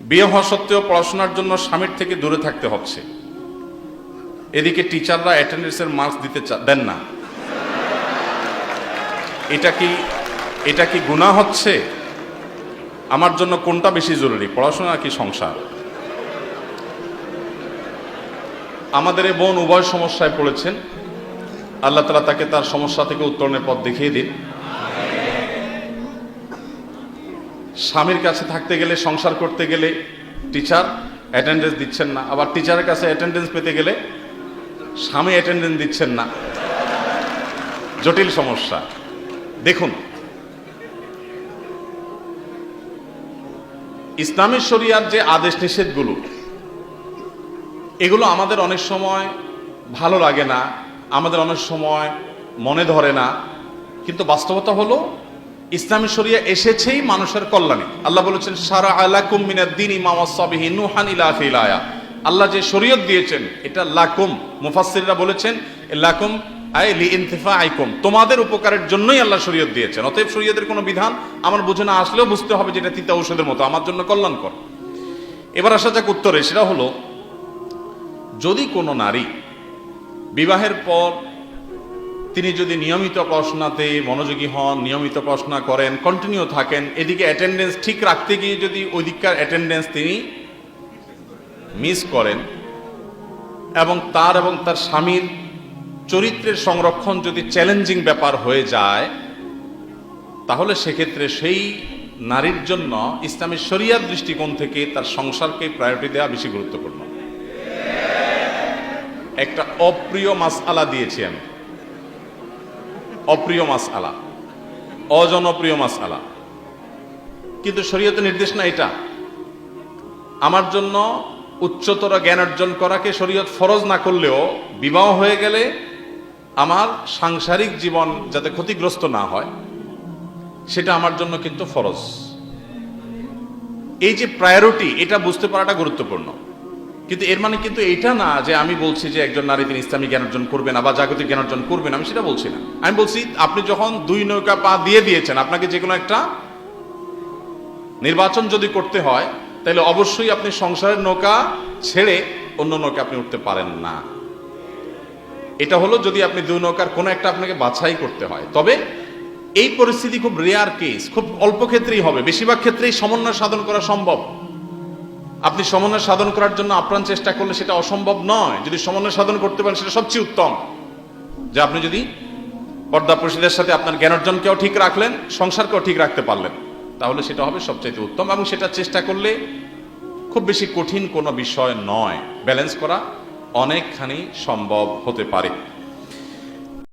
বিয়ে হওয়া সত্ত্বেও পড়াশোনার জন্য স্বামীর থেকে দূরে থাকতে হচ্ছে, এদিকে টিচাররা অ্যাটেন্ডেন্সের মার্কস দেন না, এটা কি গুনাহ হচ্ছে? আমার জন্য কোনটা বেশি জরুরি, পড়াশোনা নাকি সংসার? আমাদের এই বোন উভয় সমস্যায় পড়েছেন। আল্লাহ তাআলা তাকে তার সমস্যা থেকে উত্তরণের পথ দেখিয়ে দিন। স্বামীর কাছে থাকতে গেলে, সংসার করতে গেলে টিচার অ্যাটেন্ডেন্স দিচ্ছেন না, আবার টিচারের কাছে অ্যাটেন্ডেন্স পেতে গেলে স্বামী অ্যাটেন্ডেন্স দিচ্ছেন না। জটিল সমস্যা। দেখুন, ইসলামী শরিয়ার যে আদেশ নিষেধগুলো, এগুলো আমাদের অনেক সময় ভালো লাগে না, আমাদের অনেক সময় মনে ধরে না, কিন্তু বাস্তবতা হলো ইসলামী শরিয়া এসেছেই মানুষের কল্যাণে। আল্লাহ বলেছেন শারা আলাকুম মিনাদ-দীনি মা ওয়াসা বিহি নূহান ইলা আখিরিল আয়া। আল্লাহ যে শরীয়ত দিয়েছেন এটা লাকুম, মুফাসসিররা বলেছেন লাকুম আই লিইনতিফাইকুম, তোমাদের উপকারের জন্যই আল্লাহ শরীয়ত দিয়েছেন। অতএব শরীয়তের কোনো বিধান আমার বুঝে না আসলেও বুঝতে হবে যে এটা তিতা ঔষধের মতো, আমার জন্য কল্যাণকর। এবার আসা যাক উত্তরে। সেটা হলো, যদি কোনো নারী বিবাহের পর তিনি যদি নিয়মিত পড়াশোনাতে মনোযোগী হন, নিয়মিত পড়াশোনা করেন, কন্টিনিউ থাকেন, এদিকে অ্যাটেন্ডেন্স ঠিক রাখতে গিয়ে যদি ওইদিককার অ্যাটেন্ডেন্স তিনি মিস করেন এবং তার স্বামীর চরিত্রের সংরক্ষণ যদি চ্যালেঞ্জিং ব্যাপার হয়ে যায়, তাহলে সেক্ষেত্রে সেই নারীর জন্য ইসলামী শরিয়ার দৃষ্টিকোণ থেকে তার সংসারকে প্রায়োরিটি দেওয়া বেশি গুরুত্বপূর্ণ। একটা অপ্রিয় মাসআলা দিয়েছি আমি, অপ্রিয় মাসআলা, অজনপ্রিয় মাসআলা, কিন্তু শরীয়তের নির্দেশ না এটা। আমার জন্য উচ্চতর জ্ঞান অর্জন করাকে শরীয়ত ফরজ না করলেও বিবাহ হয়ে গেলে আমার সাংসারিক জীবন যাতে ক্ষতিগ্রস্ত না হয় সেটা আমার জন্য কিন্তু ফরজ। এই যে প্রায়োরিটি, এটা বুঝতে পারাটা গুরুত্বপূর্ণ। কিন্তু এর মানে কিন্তু এটা না যে আমি বলছি যে একজন নারী তিনি ইসলামী জ্ঞান অর্জন করবেন বা জাগতিক জ্ঞান অর্জন করবেন, আমি সেটা বলছি না। আমি বলছি আপনি যখন দুই নৌকা পা দিয়ে দিয়েছেন, আপনাকে যে কোনো একটা নির্বাচন যদি করতে হয় তাহলে অবশ্যই আপনি সংসারের নৌকা ছেড়ে অন্য নৌকা আপনি উঠতে পারেন না। এটা হলো যদি আপনি দুই নৌকার কোনো একটা আপনাকে বাছাই করতে হয়। তবে এই পরিস্থিতি খুব রেয়ার কেস, খুব অল্প ক্ষেত্রেই হবে। বেশিরভাগ ক্ষেত্রেই সমন্বয় সাধন করা সম্ভব। আপনি সমন্বয় সাধন করার জন্য আপ্রাণ চেষ্টা করলে সেটা অসম্ভব নয়। যদি সমন্বয় সাধন করতে পারেন সেটা সবচেয়ে উত্তম। যে আপনি যদি পর্দা প্রশিদের সাথে আপনার জ্ঞান অর্জনকেও ঠিক রাখলেন, সংসারকেও ঠিক রাখতে পারলেন, তাহলে সেটা হবে সবচেয়ে উত্তম। এবং সেটা চেষ্টা করলে খুব বেশি কঠিন কোনো বিষয় নয়, ব্যালেন্স করা অনেকখানি সম্ভব হতে পারে।